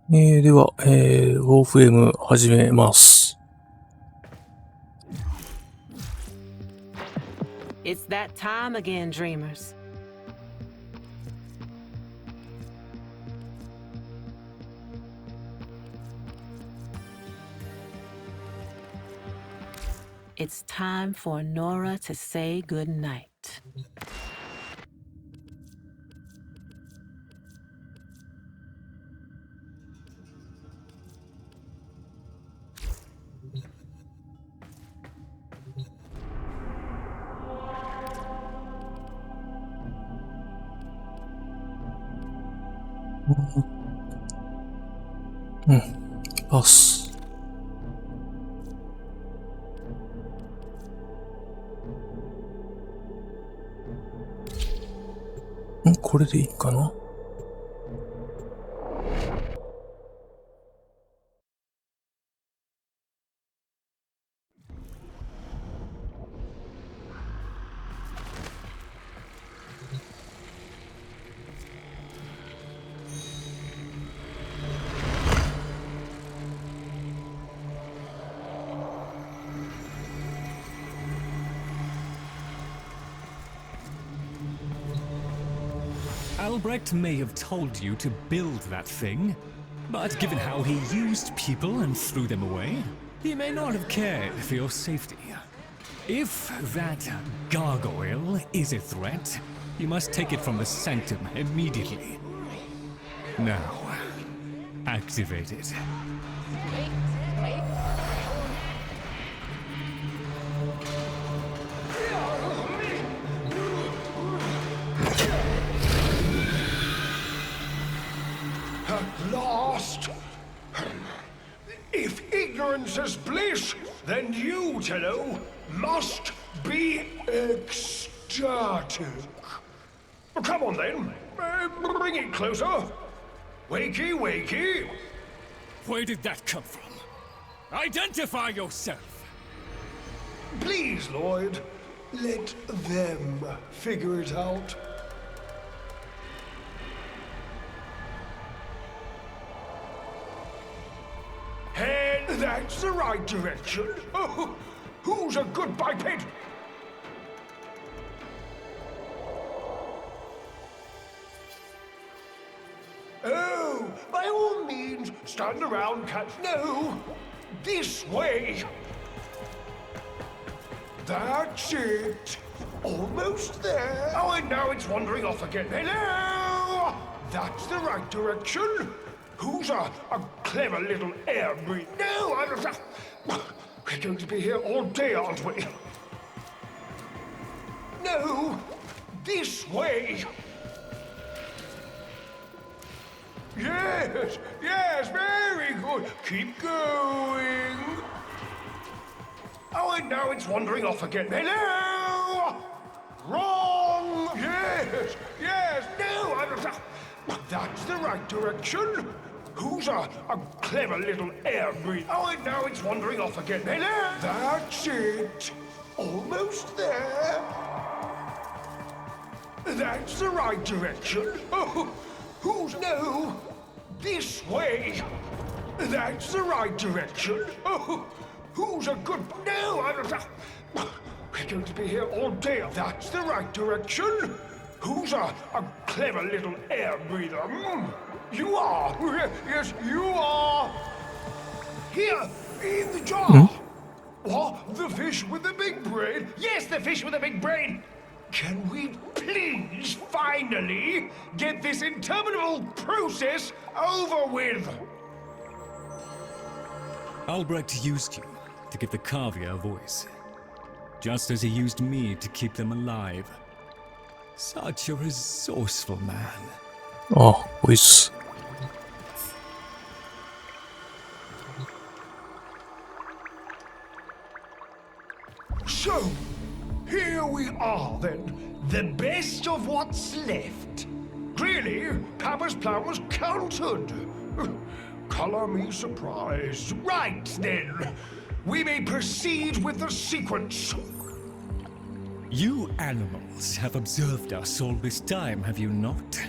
では、ウォーフレーム始めます。It's that time again, dreamers. It's time for Nora to say goodnight.パス。これでいいかな。Albrecht may have told you to build that thing, but given how he used people and threw them away, he may not have cared for your safety. If that gargoyle is a threat, you must take it from the sanctum immediately. Now, activate it. At last! If ignorance is bliss, then you, Tenno, must be ecstatic. Come on then, bring it closer. Wakey, wakey. Where did that come from? Identify yourself! Please, Lloyd, let them figure it out. And that's the right direction. Oh, who's a good biped? Oh, by all means, stand around, catch. No, this way. That's it. Almost there. Oh, and now it's wandering off again. Hello! That's the right direction. Who's a clever little air breather? No, we're going to be here all day, aren't we? No, this way. Yes, yes, very good. Keep going. Oh, and now it's wandering off again. Hello! Wrong! Yes, yes, no, that's the right direction. Who's a clever little air breather? Oh, and now it's wandering off again. Hello! That's it. Almost there. That's the right direction. Oh, who's no? This way. That's the right direction. Oh, who's a good... No, we're going to be here all day. That's the right direction. Who's a clever little air breather? You are. Yes, you are. Here, in the jar. What? The fish with the big brain? Yes, the fish with the big brain. Can we please finally get this interminable process over with? Albrecht used you to give the Kavia a voice, just as he used me to keep them alive. Such a resourceful man. Oh, voice. So, here we are then, the best of what's left. Clearly, Papa's plan was countered. Color me surprised. Right then, we may proceed with the sequence. You animals have observed us all this time, have you not?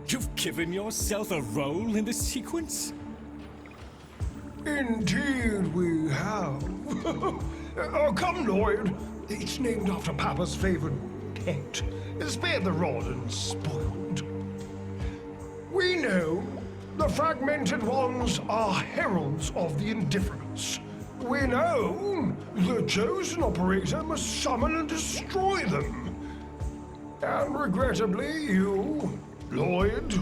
You've given yourself a role in the sequence? Indeed we have. Come, Lloyd. It's named after Papa's favorite pet. Spare the rod and spoiled. We know the fragmented ones are heralds of the indifference. We know the chosen operator must summon and destroy them. And regrettably, you, Lloyd,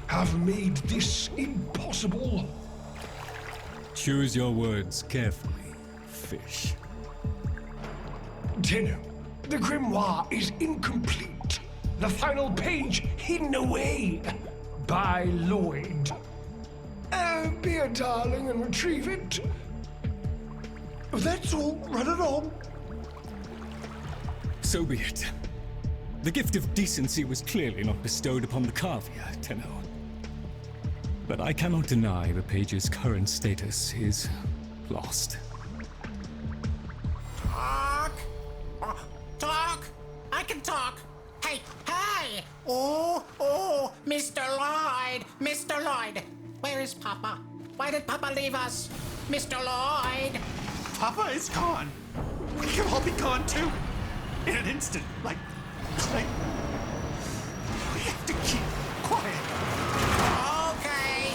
have made this impossible. Choose your words carefully, fish. Tenno, the grimoire is incomplete. The final page hidden away by Lloyd. Be a darling and retrieve it. That's all. Run along. So be it. The gift of decency was clearly not bestowed upon the Carvier, Tenno. But I cannot deny the page's current status is lost. Talk! Talk! I can talk! Hey! Hey! Oh! Mr. Lloyd! Mr. Lloyd! Where is Papa? Why did Papa leave us? Mr. Lloyd! Papa is gone. We can all be gone too. In an instant. Like. We have to keep quiet. Okay.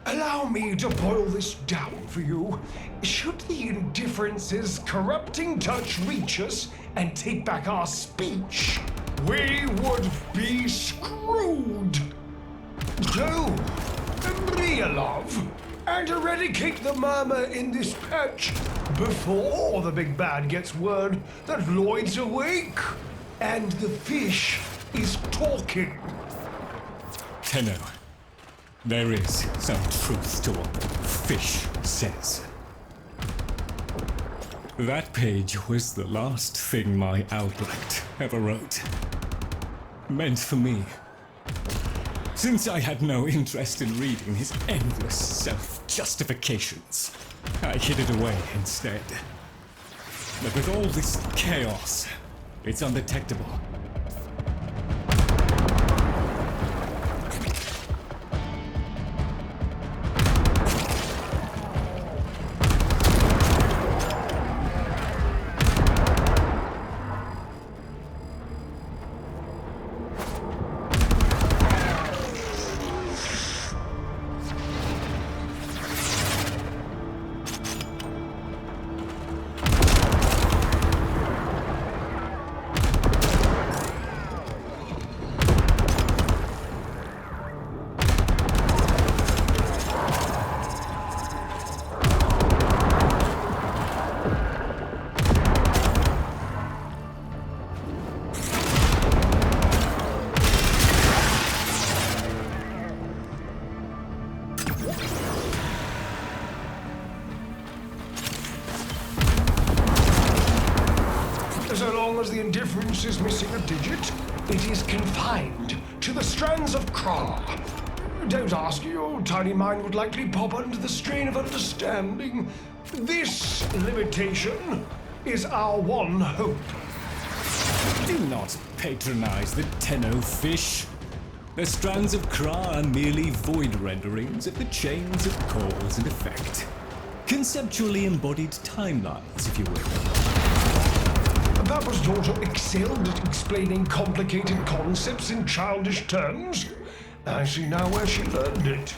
Allow me to boil this down for you. Should the indifference's corrupting touch reach us and take back our speech, we would be screwed. Go, real love, and eradicate the murmur in this patch before the big bad gets word that Lloyd's awake and the fish is talking. Tenno, there is some truth to what the fish says. That page was the last thing my Albrecht ever wrote. Meant for me. Since I had no interest in reading his endless self-justifications, I hid it away instead. But with all this chaos, it's undetectable. So long as the indifference is missing a digit, it is confined to the strands of Kra. Don't ask, your tiny mind would likely pop under the strain of understanding. This limitation is our one hope. Do not patronize the Tenno fish. The strands of Kra are merely void renderings of the chains of cause and effect. Conceptually embodied timelines, if you will. Papa's daughter excelled at explaining complicated concepts in childish terms. I see now where she learned it.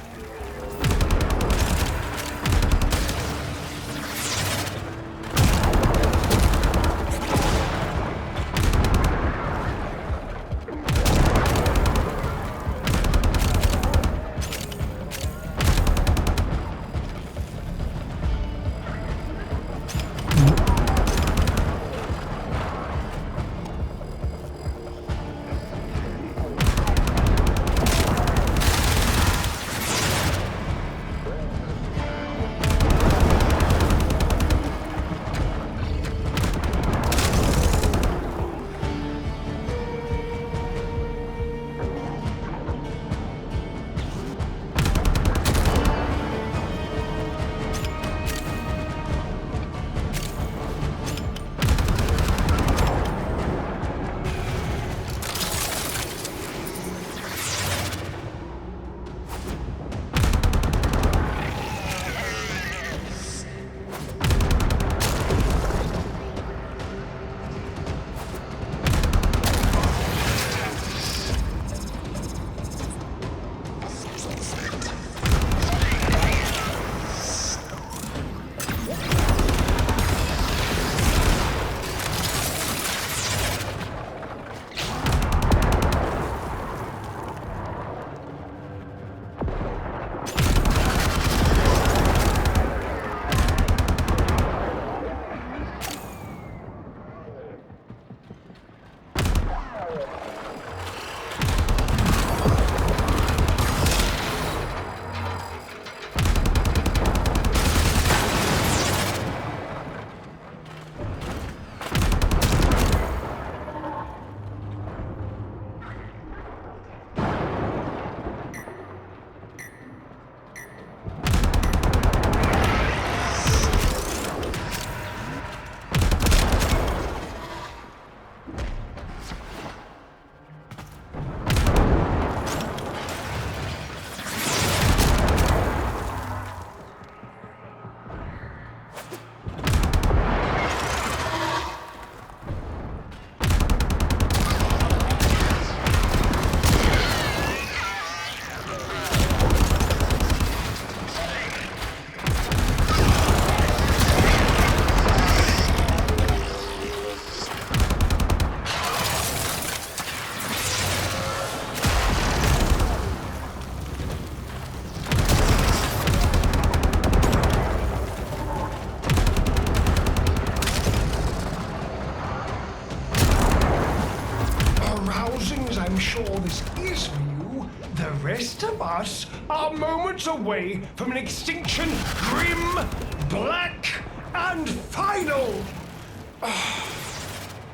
of us are moments away from an extinction grim, black, and final.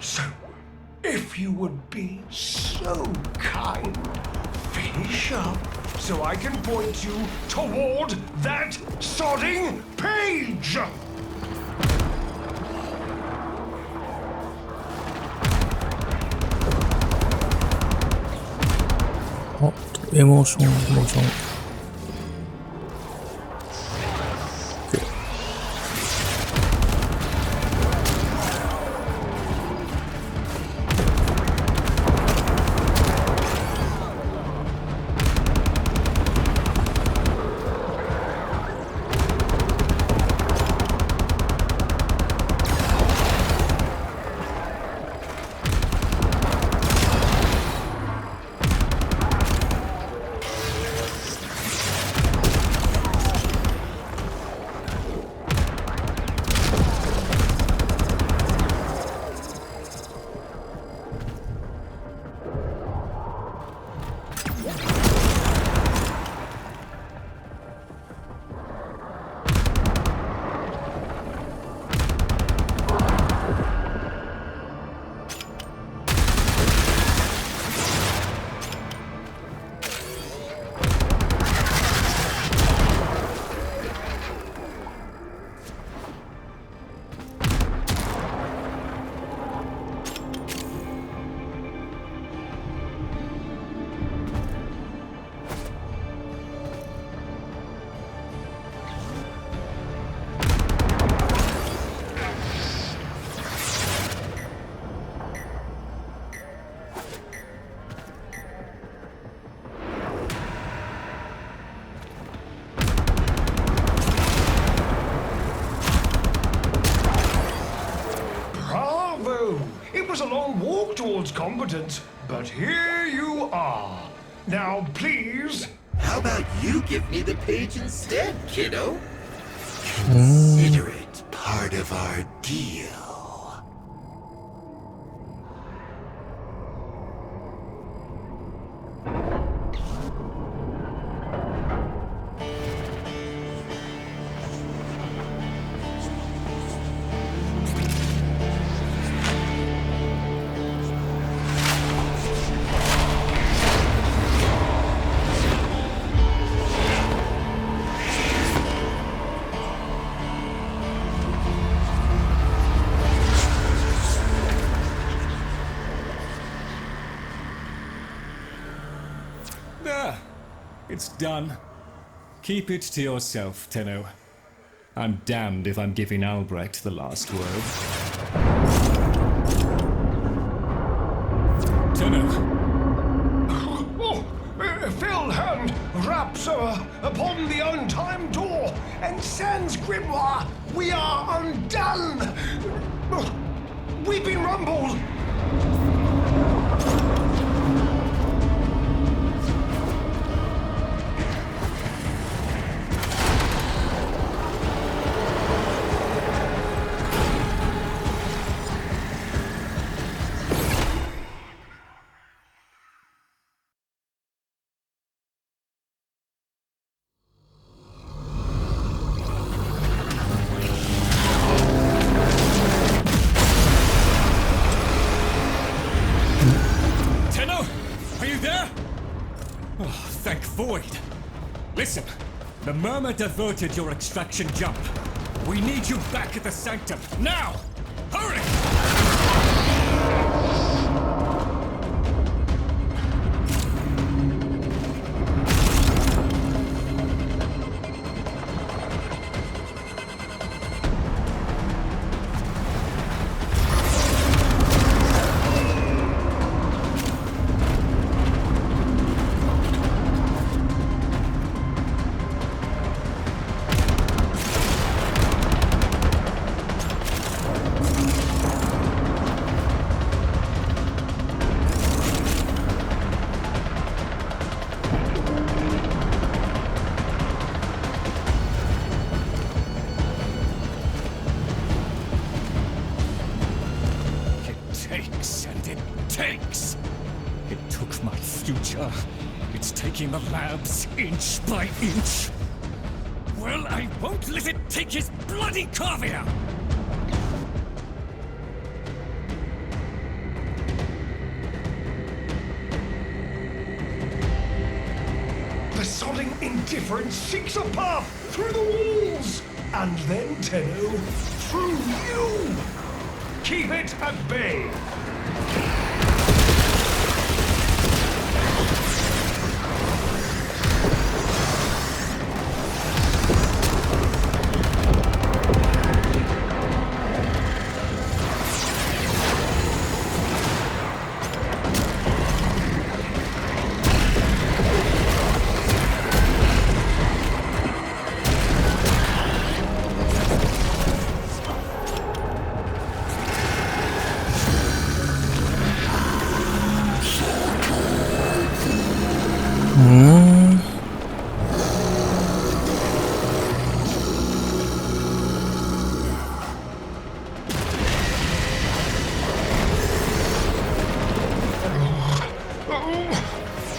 So, if you would be so kind, finish up so I can point you toward that sodding page! あ、エモーション、エモーション。It was a long walk towards competence, but here you are. Now, please. How about you give me the page instead, kiddo? Consider it part of our deal. There. It's done. Keep it to yourself, Tenno. I'm damned if I'm giving Albrecht the last word. Tenno. Oh, fell hand raps upon the untimed door, and sans grimoire, we are undone. We've been rumbled. Thank Void. Listen, the Murmur diverted your extraction jump. We need you back at the Sanctum, now! Hurry! taking the labs inch by inch. Well, I won't let it take his bloody caviar! The sodding indifference seeks a path through the walls, and then, Tenno, through you! Keep it at bay!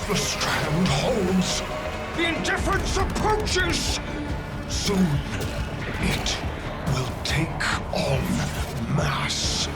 The strand holds. The indifference approaches. Soon, it will take on mass.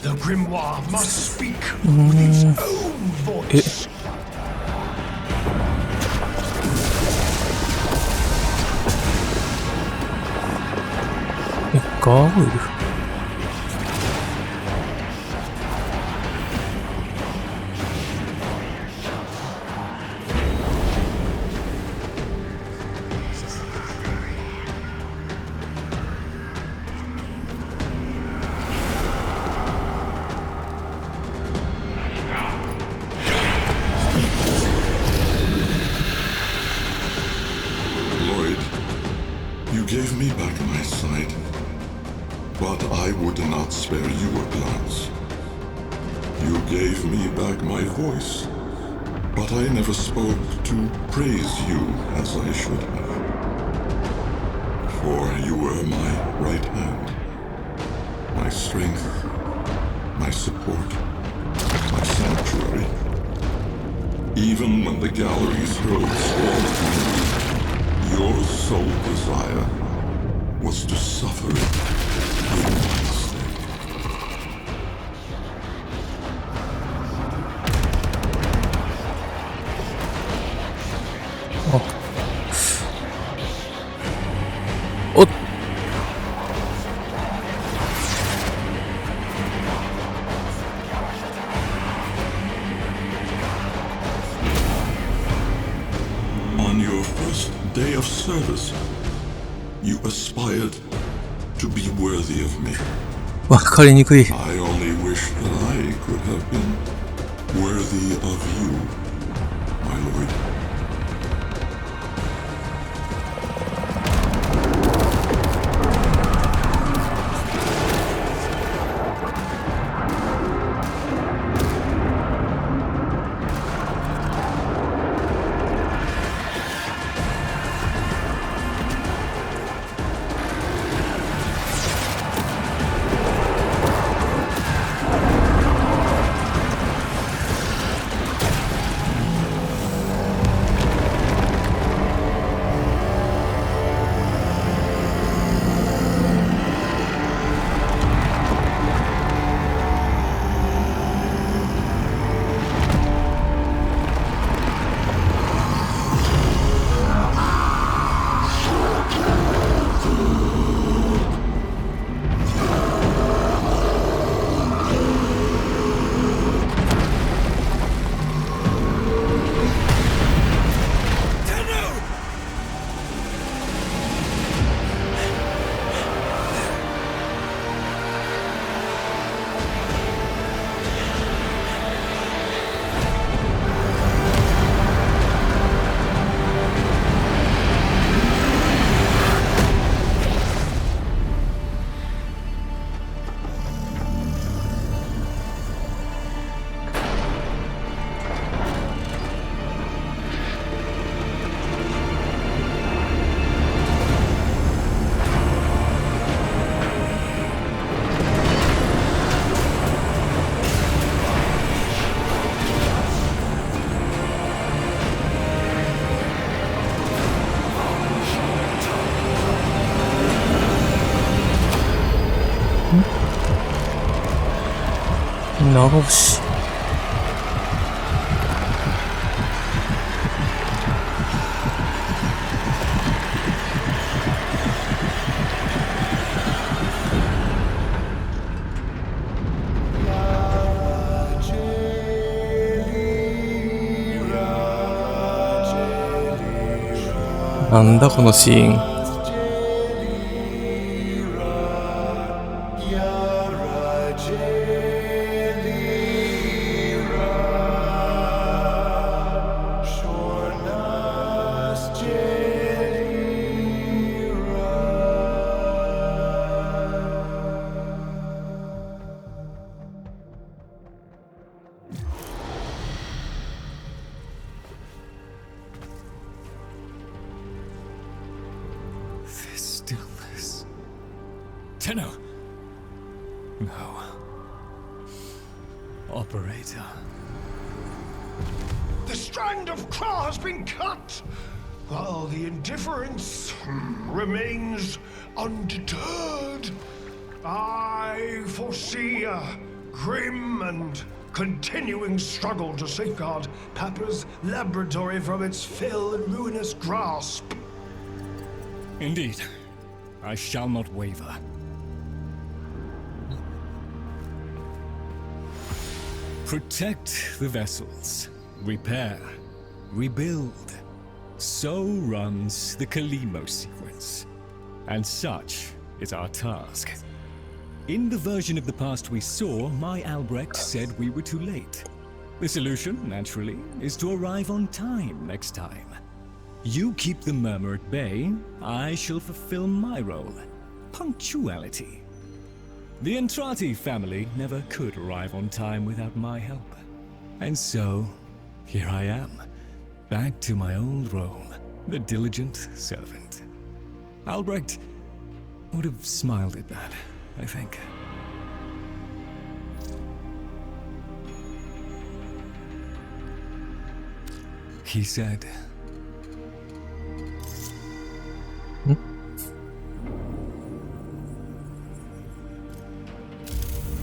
The grimoire must speak with its own voice. ガーゴイル。You gave me back my sight, but I would not spare you a glance. You gave me back my voice, but I never spoke to praise you as I should have. For you were my right hand, my strength, my support, my sanctuary. Even when the galleries hurled scorn at me, your sole desire was to suffer it in my stead. Oh. On your first day of service, you aspired to be worthy of me. わかりにくい。 I only wish that I could have been worthy of you, my lord. 長押し。なんだこのシーン。Stillness. Tenno. No. Operator. The strand of claw has been cut, while the indifference remains undeterred. I foresee a grim and continuing struggle to safeguard Papa's laboratory from its fell and ruinous grasp. Indeed. I shall not waver. Protect the vessels. Repair. Rebuild. So runs the Kalimo sequence. And such is our task. In the version of the past we saw, my Albrecht said we were too late. The solution, naturally, is to arrive on time next time. You keep the murmur at bay, I shall fulfill my role. Punctuality. The Entrati family never could arrive on time without my help. And so, here I am, back to my old role, the diligent servant. Albrecht would have smiled at that, I think. He said...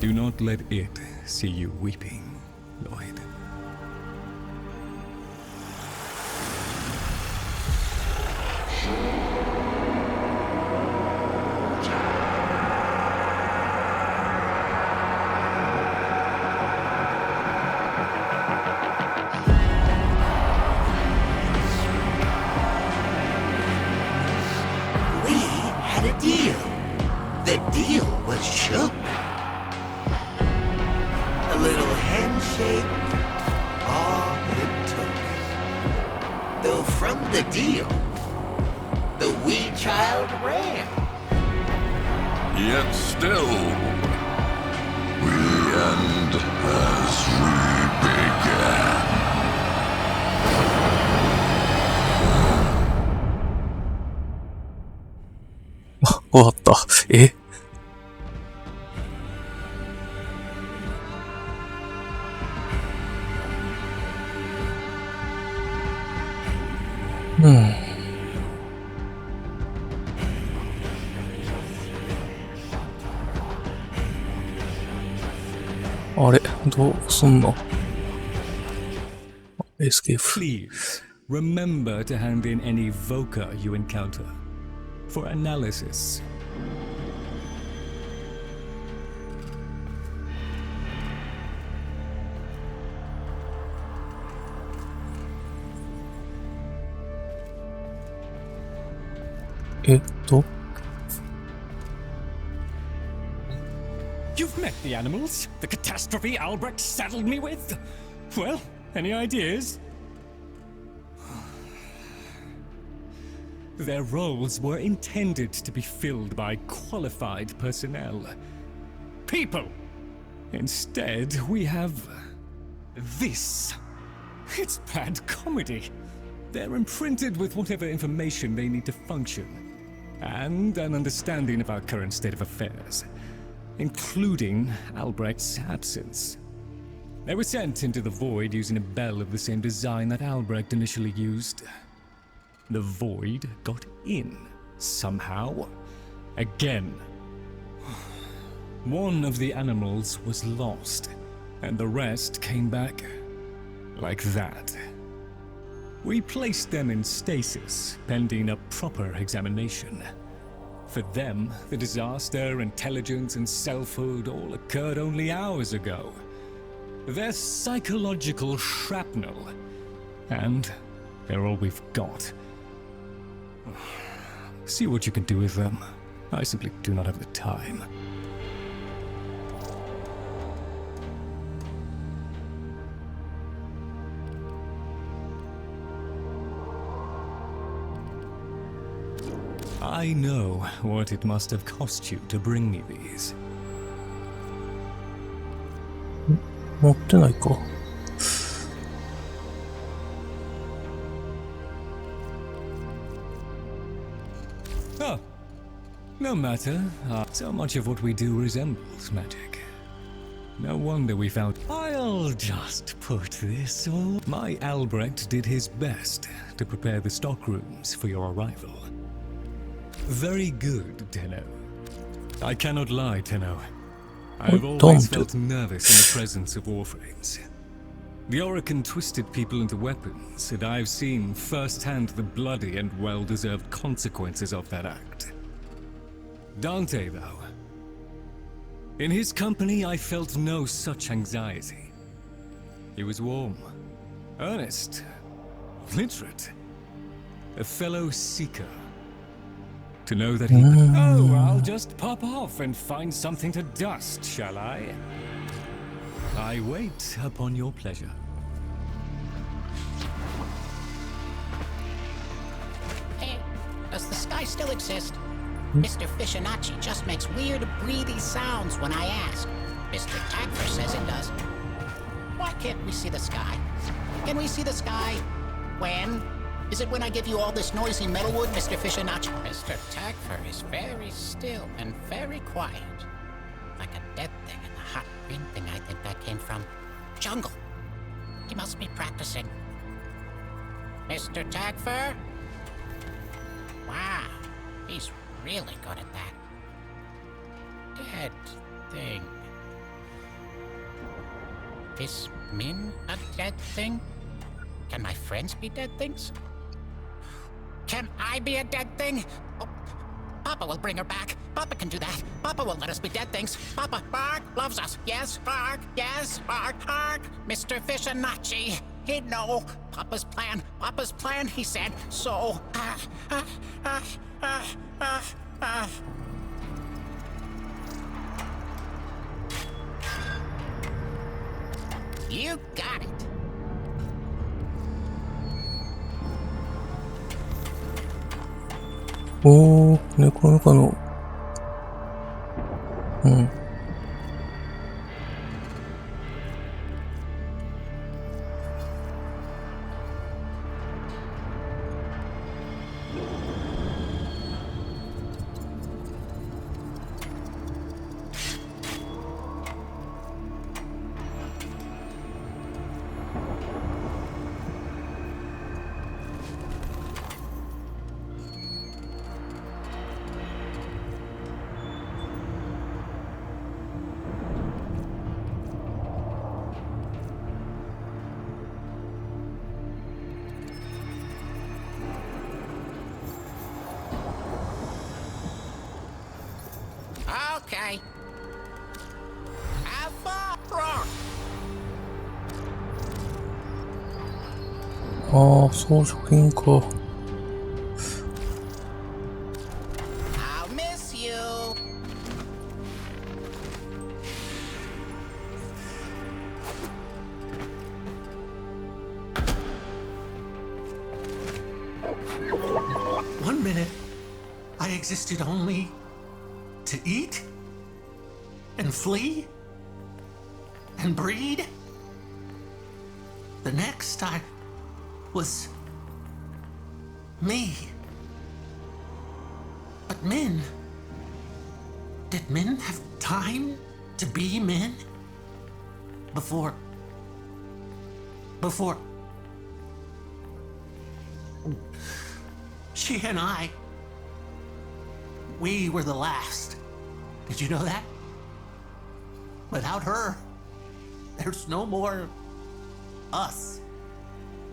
Do not let it see you weeping, Lloyd. We had a deal. The deal was shook. A little handshake, all it took. Though from the deal, the wee child ran. Yet still, we end as we began. 終わった。え？うん。あれ、どうすんの？エスケープ。 Please, remember to hand in any Voca you encounter for analysis. えっと、 You've met the animals? The catastrophe Albrecht saddled me with? Well, any ideas? Their roles were intended to be filled by qualified personnel. People! Instead, we have... this. It's bad comedy. They're imprinted with whatever information they need to function, and an understanding of our current state of affairs, including Albrecht's absence. They were sent into the void using a bell of the same design that Albrecht initially used. The void got in, somehow. Again. One of the animals was lost, and the rest came back like that. We placed them in stasis, pending a proper examination. For them, the disaster, intelligence, and selfhood all occurred only hours ago. They're psychological shrapnel, and they're all we've got. See what you can do with them. I simply do not have the time. I know what it must have cost you to bring me these. 持ってないか。Oh, no matter. So much of what we do resembles magic. No wonder we found. I'll just put this all. My Albrecht did his best to prepare the stockrooms for your arrival. Very good, Tenno. I cannot lie, Tenno. I've always felt nervous in the presence of Warframes. The Orokin twisted people into weapons, and I've seen firsthand the bloody and well-deserved consequences of that act. Dante, though. In his company, I felt no such anxiety. He was warm, earnest, literate, a fellow seeker. To know that he... Oh, I'll just pop off and find something to dust, shall I? I wait upon your pleasure. Hey, does the sky still exist? Mr. Fishinachi just makes weird, breathy sounds when I ask. Mr. Tagfer says it does. Why can't we see the sky? Can we see the sky? When? Is it when I give you all this noisy metalwood, Mr. Fishinachi? Mr. Tagfer is very still and very quiet. Like a dead thing in the hot green thing I think that came from. Jungle. He must be practicing. Mr. Tagfer? Wow, he's really good at that. Dead thing. Is Min a dead thing? Can my friends be dead things? Can I be a dead thing? Oh, Papa will bring her back. Papa can do that. Papa won't let us be dead things. Papa, Bark, loves us. Yes, Bark. Yes, Bark, Bark. Mr. Fishinachi. He'd know. Papa's plan, he said. So, You got it.おー、猫の中の。うん。Okay. Have fun. ああ、装飾品か。I'll miss you. One minute, I existed only to eat and flee and breed. The next, I was me. But Min, did Min have time to be Min? Before she and I, we were the last. Did you know that? Without her, there's no more us.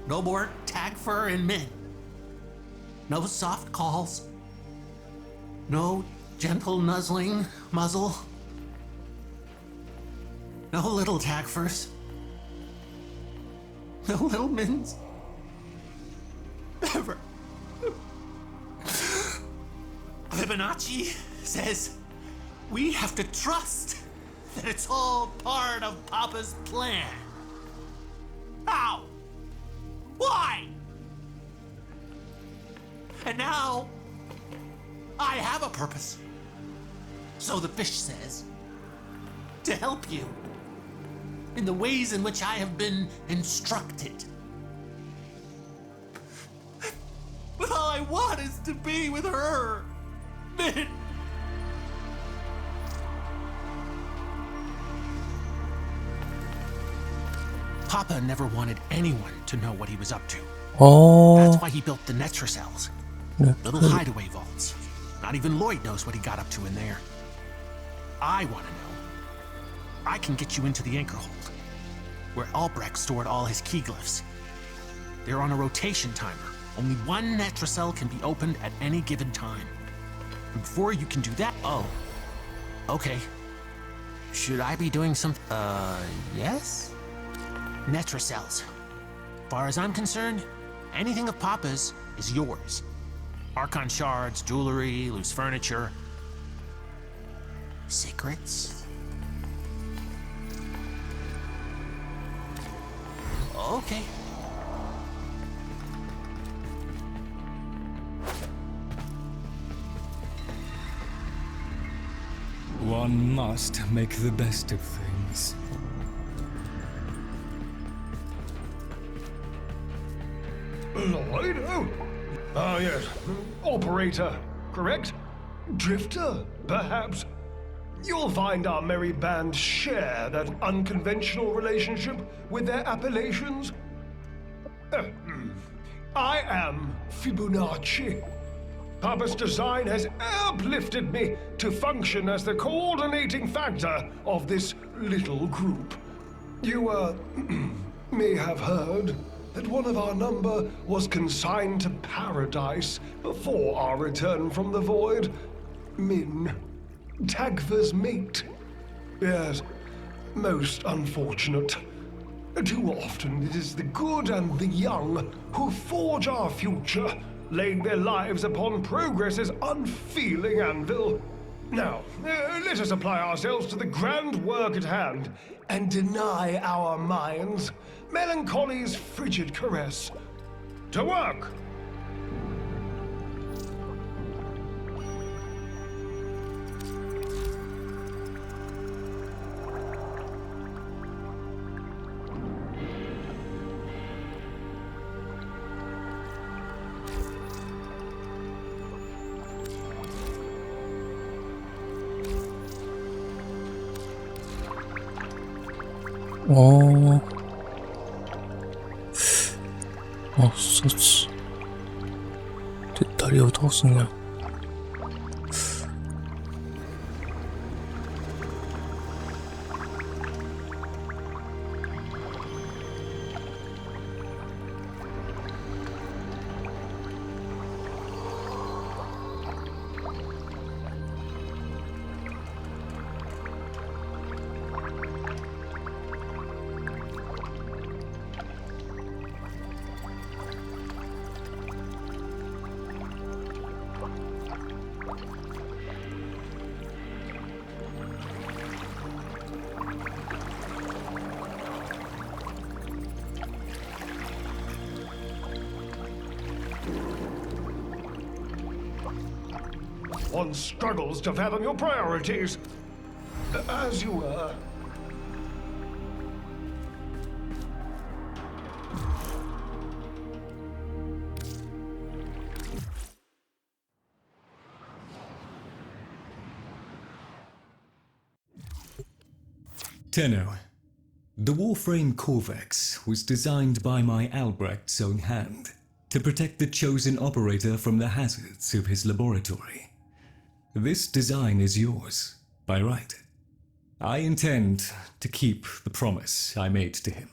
No more Tagfer and Min. No soft calls. No gentle nuzzling muzzle. No little Tagfers. No little Mins. Ever. Fibonacci says we have to trust that it's all part of Papa's plan. How? Why? And now I have a purpose. So the fish says, to help you in the ways in which I have been instructed. But all I want is to be with her. Min. Papa never wanted anyone to know what he was up to. That's why he built the Netra cells. Little hideaway vaults. Not even Lloyd knows what he got up to in there. I want to know. I can get you into the anchor hold, where Albrecht stored all his key glyphs. They're on a rotation timer. Only one Netra cell can be opened at any given time. And before you can do that, okay. Should I be doing something? Yes? Netra cells. Far as I'm concerned, anything of Papa's is yours. Archon shards, jewelry, loose furniture. Secrets? Okay. One must make the best of things. Lloyd? Oh. Ah, yes. Operator, correct? Drifter, perhaps? You'll find our merry band share that unconventional relationship with their appellations. I am Fibonacci. Papa's design has uplifted me to function as the coordinating factor of this little group. You, may have heard that one of our number was consigned to paradise before our return from the void. Min, Tagfer's mate. Yes, most unfortunate. Too often it is the good and the young who forge our future, laying their lives upon progress's unfeeling anvil. Now, let us apply ourselves to the grand work at hand, and deny our minds melancholy's frigid caress. To work! 서치. 다리 어디다 쓰냐? One struggles to fathom your priorities. As you were. Tenno. The Warframe Corvex was designed by my Albrecht's own hand to protect the chosen operator from the hazards of his laboratory. This design is yours, by right. I intend to keep the promise I made to him.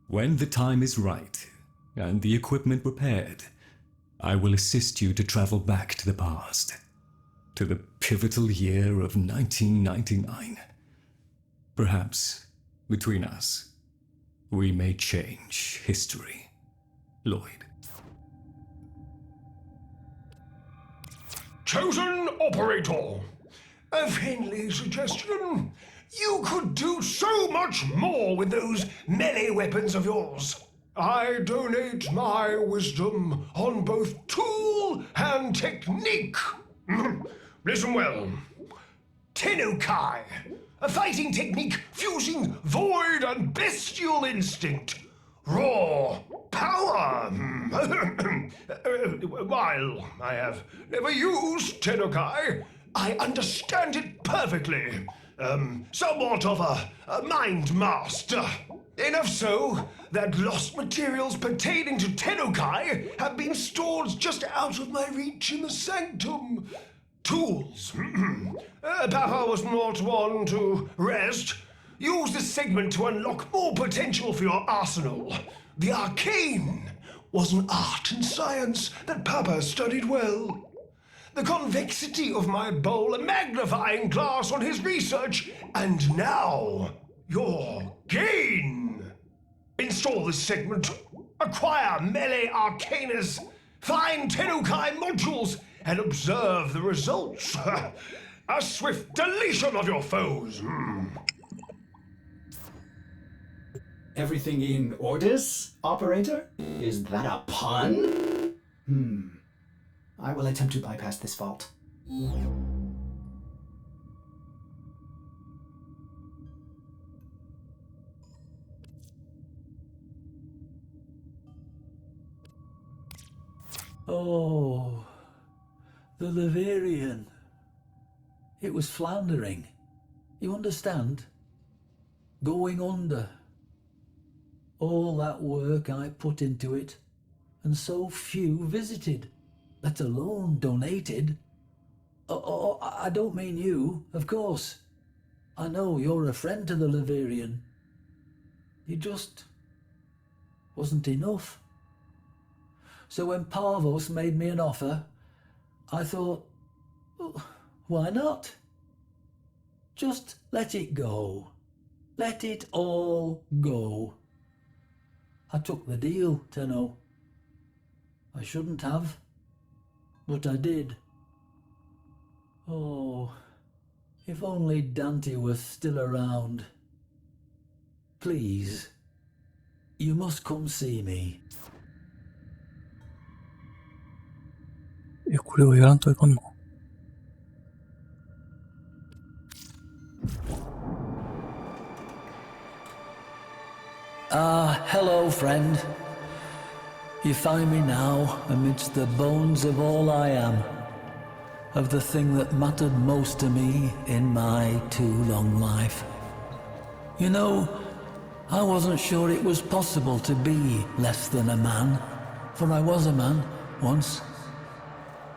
When the time is right, and the equipment repaired, I will assist you to travel back to the past, to the pivotal year of 1999. Perhaps, between us, we may change history. Lloyd. Chosen operator. A friendly suggestion. You could do so much more with those melee weapons of yours. I donate my wisdom on both tool and technique. Listen well. Tennokai, a fighting technique fusing void and bestial instinct. Raw power. While I have never used Tennokai, I understand it perfectly. Somewhat of a mind master. Enough so that lost materials pertaining to Tennokai have been stored just out of my reach in the sanctum. Tools. Papa was not one to rest. Use this segment to unlock more potential for your arsenal. The arcane was an art and science that Papa studied well. The convexity of my bowl a magnifying glass on his research, and now your gain. Install this segment, acquire melee arcanas, find Tennokai modules, and observe the results. A swift deletion of your foes. Everything in orders, operator? Is that a pun? I will attempt to bypass this fault. Oh, the Leverian. It was floundering. You understand? Going under. All that work I put into it, and so few visited, let alone donated. Oh, I don't mean you, of course. I know you're a friend to the Leverian. It just wasn't enough. So when Parvos made me an offer, I thought, well, why not? Just let it go. Let it all go. I took the deal, Tenno. I shouldn't have, but I did. Oh, if only Dante was still around. Please, you must come see me. これをやらんといかんの? Hello, friend. You find me now amidst the bones of all I am, of the thing that mattered most to me in my too long life. You know, I wasn't sure it was possible to be less than a man, for I was a man once.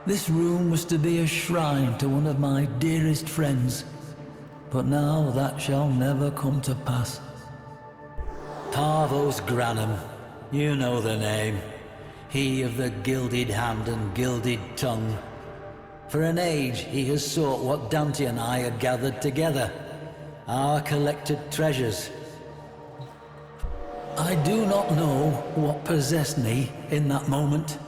This room was to be a shrine to one of my dearest friends, but now that shall never come to pass. Parvos Granum, you know the name. He of the gilded hand and gilded tongue. For an age he has sought what Dante and I had gathered together, our collected treasures. I do not know what possessed me in that moment.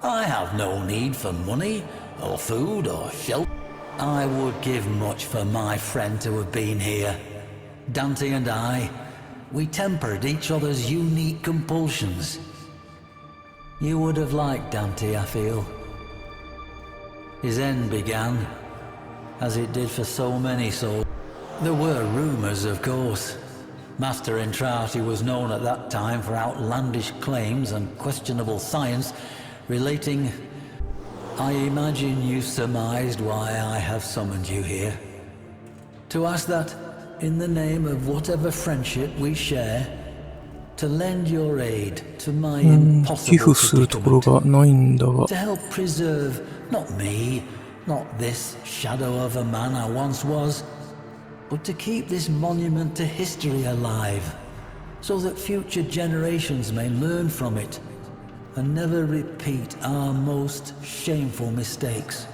I have no need for money, or food, or shelter. I would give much for my friend to have been here. Dante and I, we tempered each other's unique compulsions. You would have liked Dante, I feel. His end began, as it did for so many souls. There were rumours, of course. Master Entrati was known at that time for outlandish claims and questionable science relating... I imagine you surmised why I have summoned you here. To ask that, in the name of whatever friendship we share, to lend your aid to my impossible predicament, to help preserve not me, not this shadow of a man I once was, but to keep this monument to history alive, so that future generations may learn from it and never repeat our most shameful mistakes.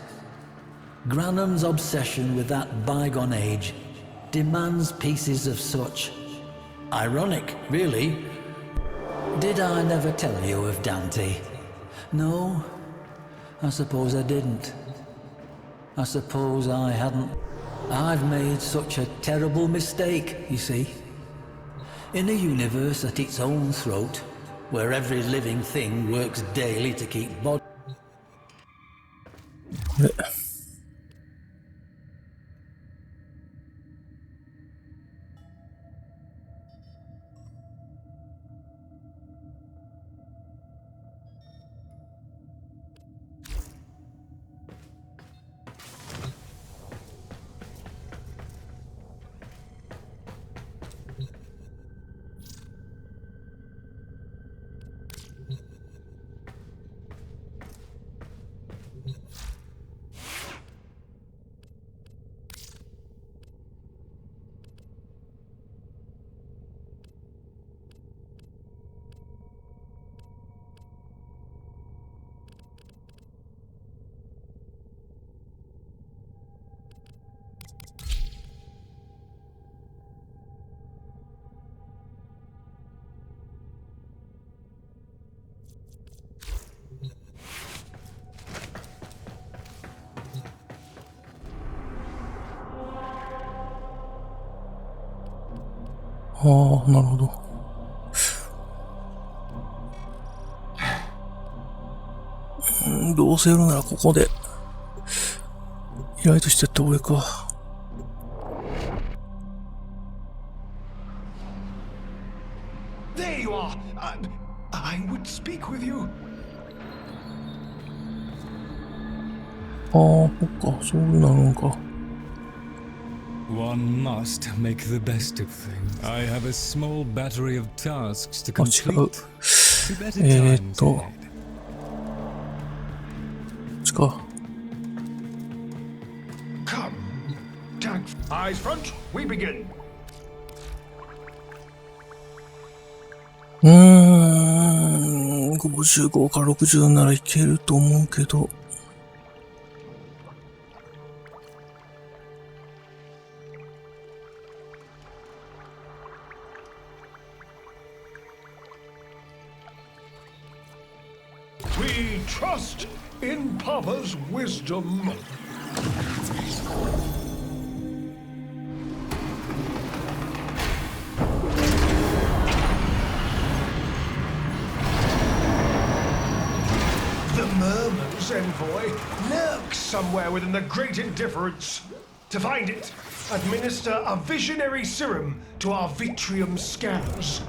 Granum's obsession with that bygone age demands pieces of such. Ironic, really. Did I never tell you of Dante? No, I suppose I didn't. I suppose I hadn't. I've made such a terrible mistake, you see. In a universe at its own throat, where every living thing works daily to keep body. ああ、なるほど。どうせやるならここで依頼としてやった方がいいか。There you are. I would speak with you. ああ、そっか、そうなのか。One must make the best of things. I have a small battery of tasks to あ、違う。 complete. こっちか。 Come. Tag. Eyes front. We begin. 55から60ならいけると思うけど。We trust in Papa's wisdom. The Murmur's envoy lurks somewhere within the Great Indifference. To find it, administer a visionary serum to our Vitrium scanners.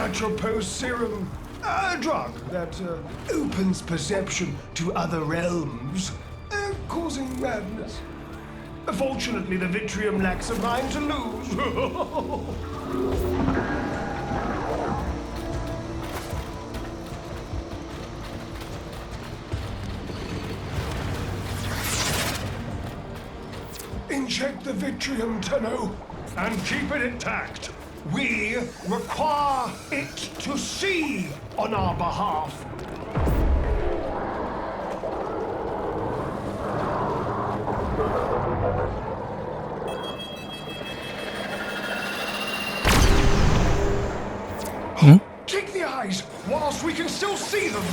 Atropos serum. A drug that opens perception to other realms, causing madness. Fortunately, the Vitrium lacks a mind to lose. Inject the Vitrium, Tenno, and keep it intact. We require it to see on our behalf. Take the eyes whilst we can still see them.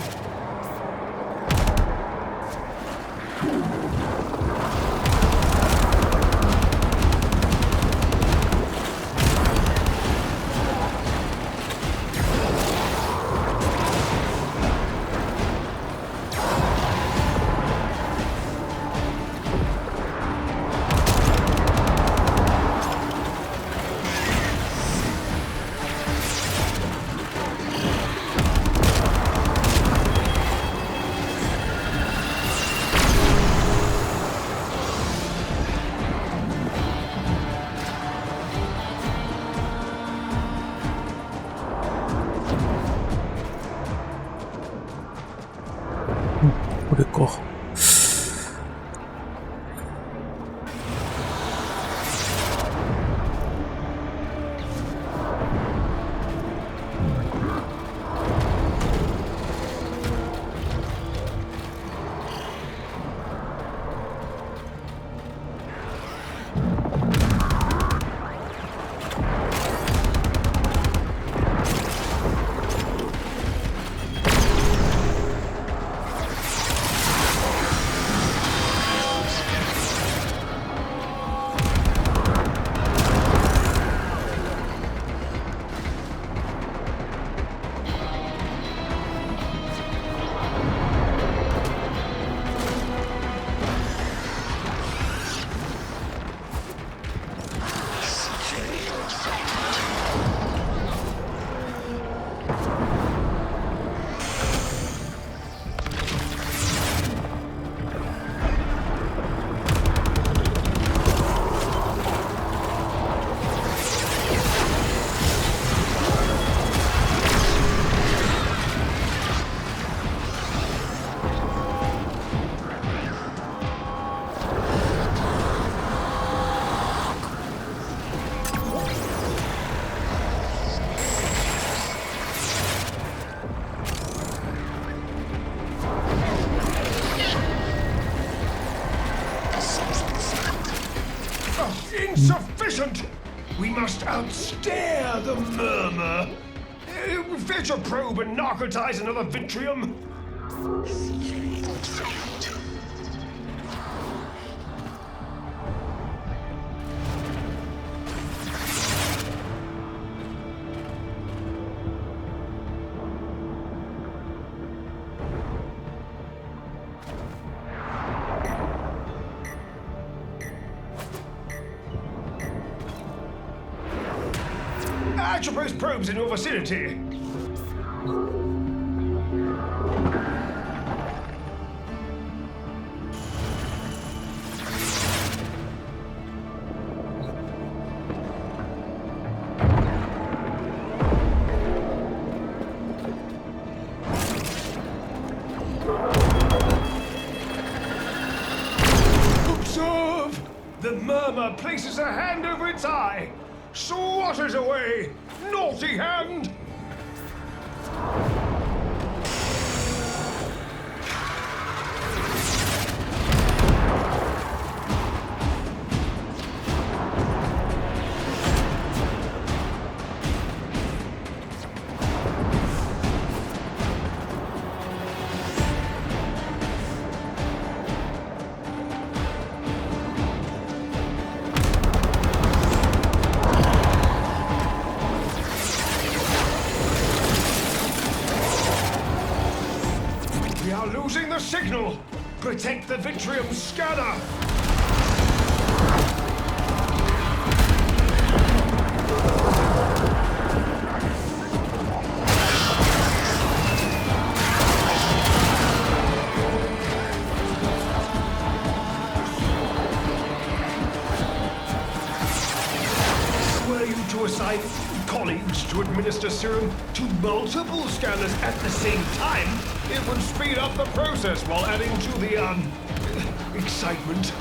これか。Insufficient! We must outstare the murmur. Fetch a probe and narcotize another Vitrium. Atropos probes in your vicinity. Observe! The murmur places a hand over its eye. Swat it away! Naughty hand! Losing the signal! Protect the Vitrium scanner! used to administer serum to multiple scanners at the same time, it would speed up the process while adding to the, excitement.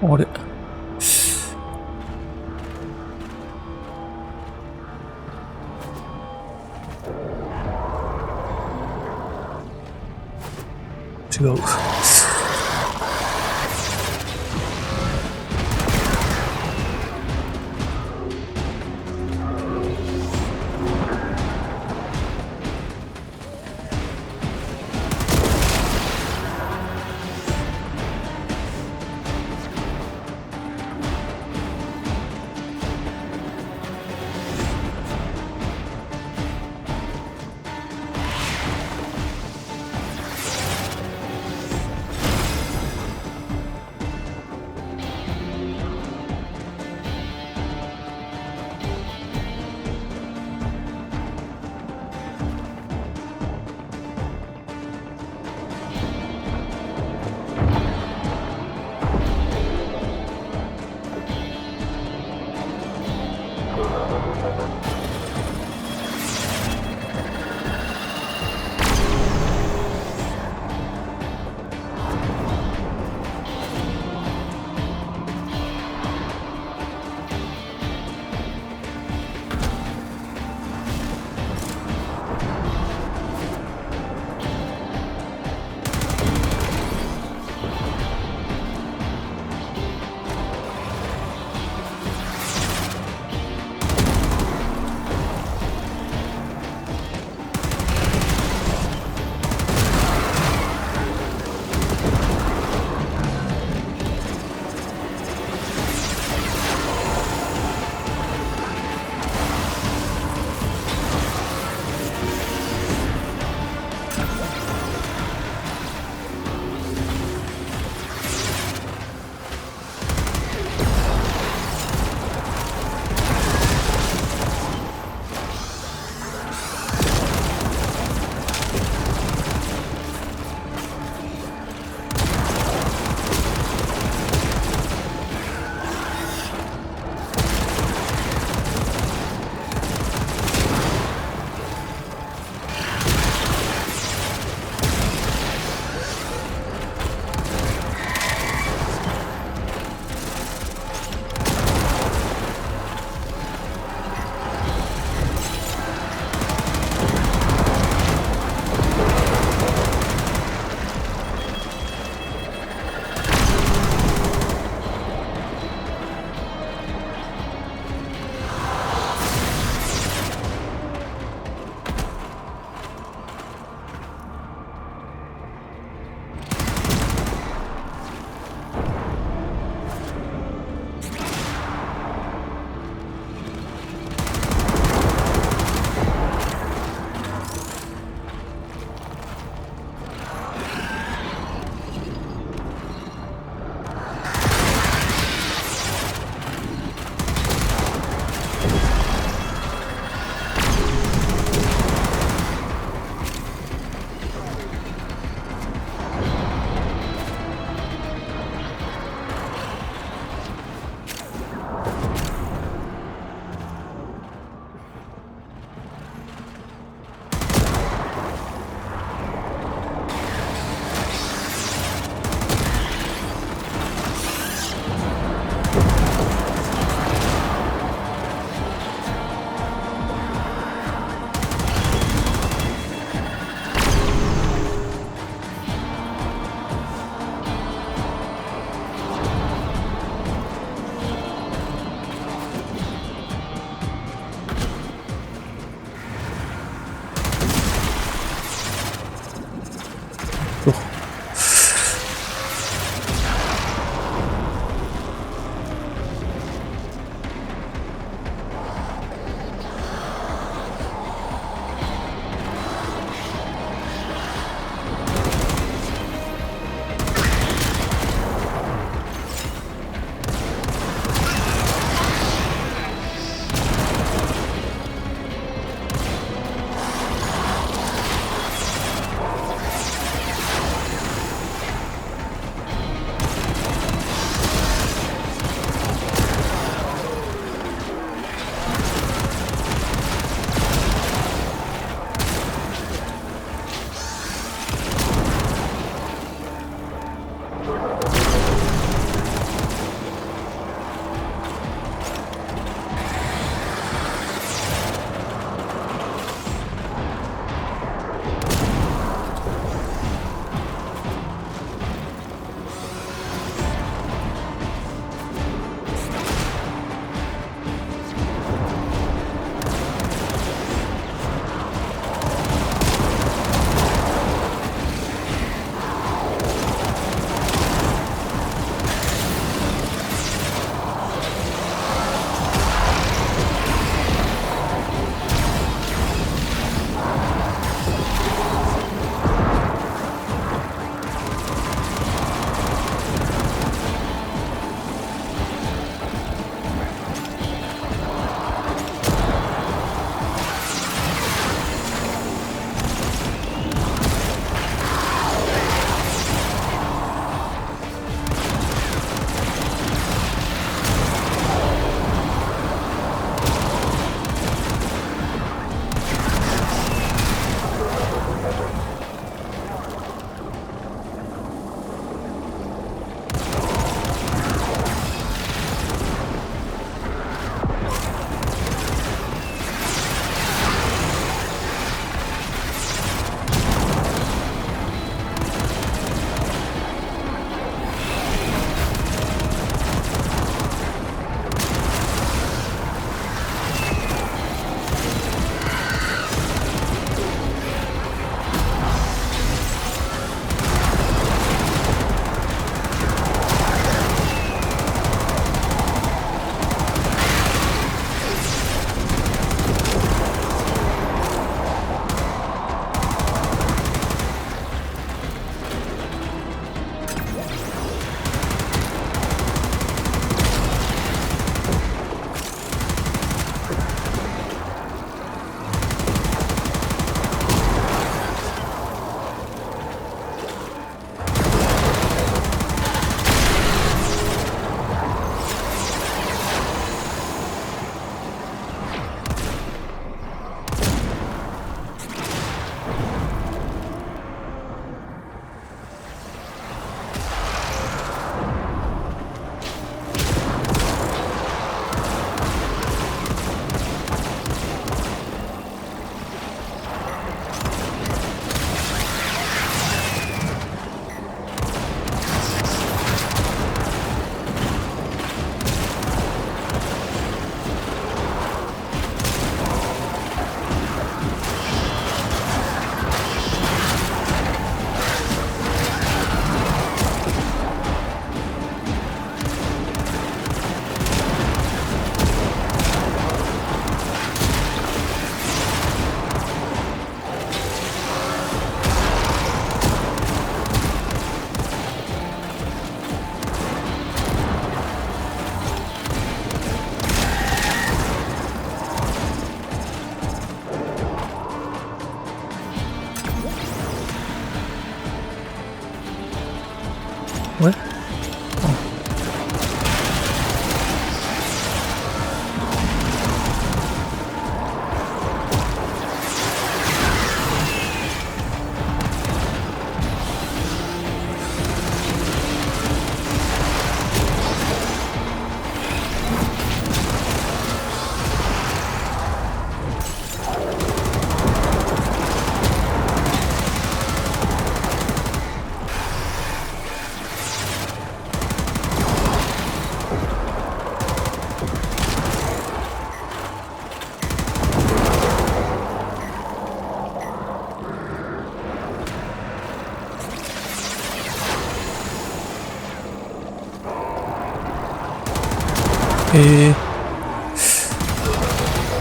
あれ違う。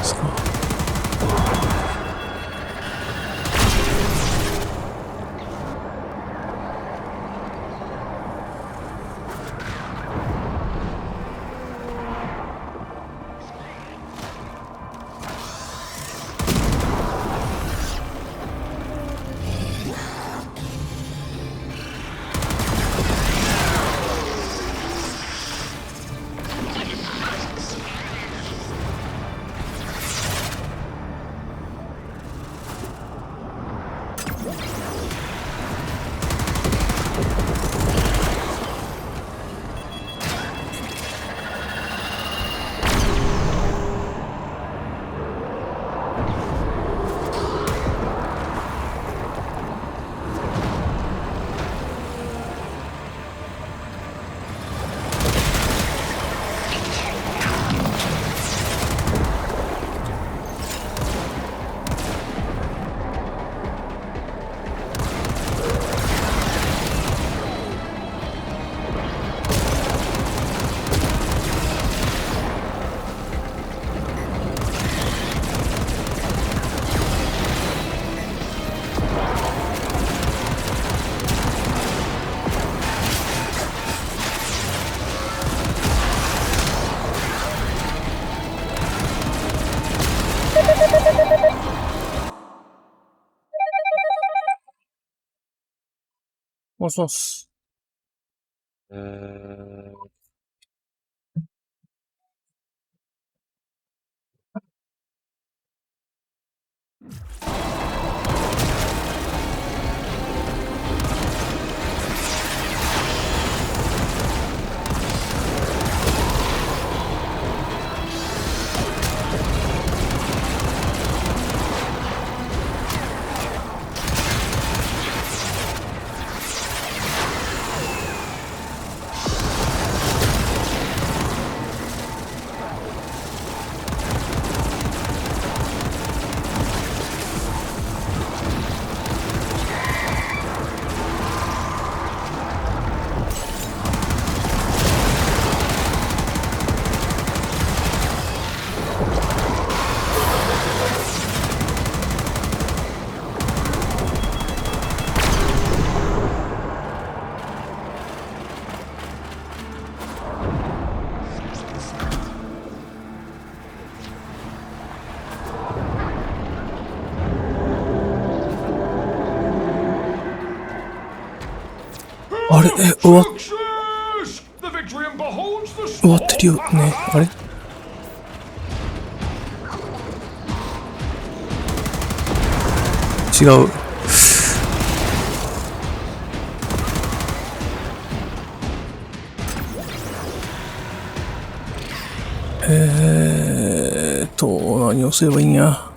そうか。もしもし。あれ終わってるよね。あれ違う。何をすればいいんや。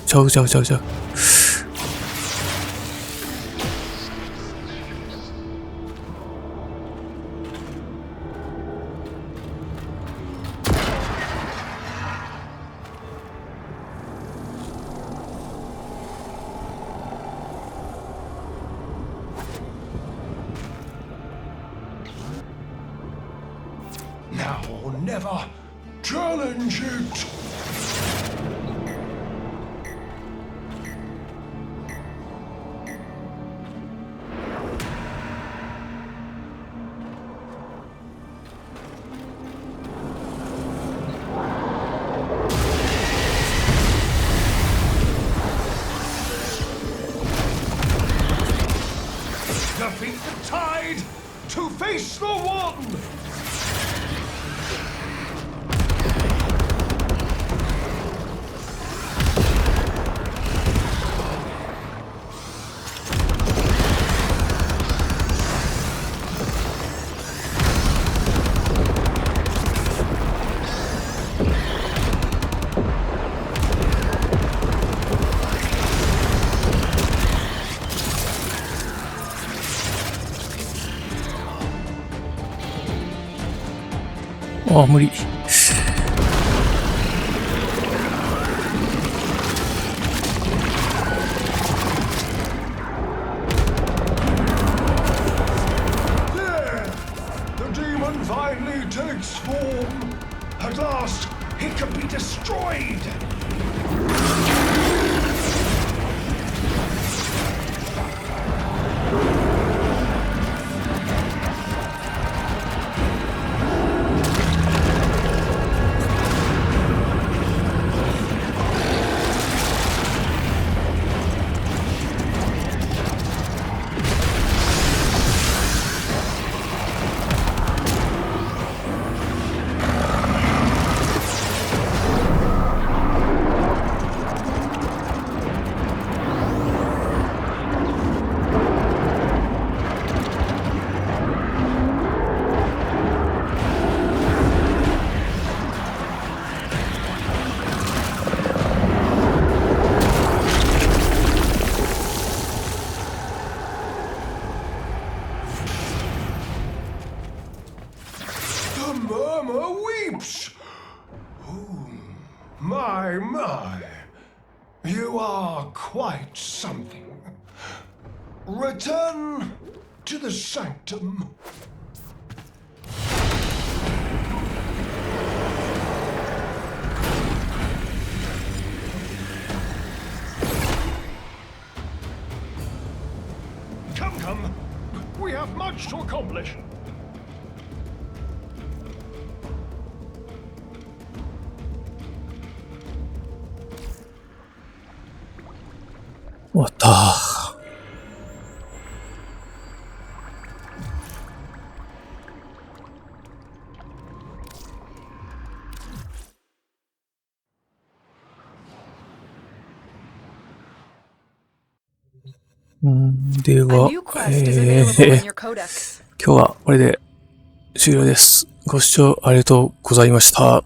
ちゃう。Now or never. Challenge it. Defeat the tide to face the one.あ、無理。murmur weeps. Oh, my. You are quite something. Return to the sanctum. Come. We have much to accomplish. What the? では、今日はこれで終了です。ご視聴ありがとうございました。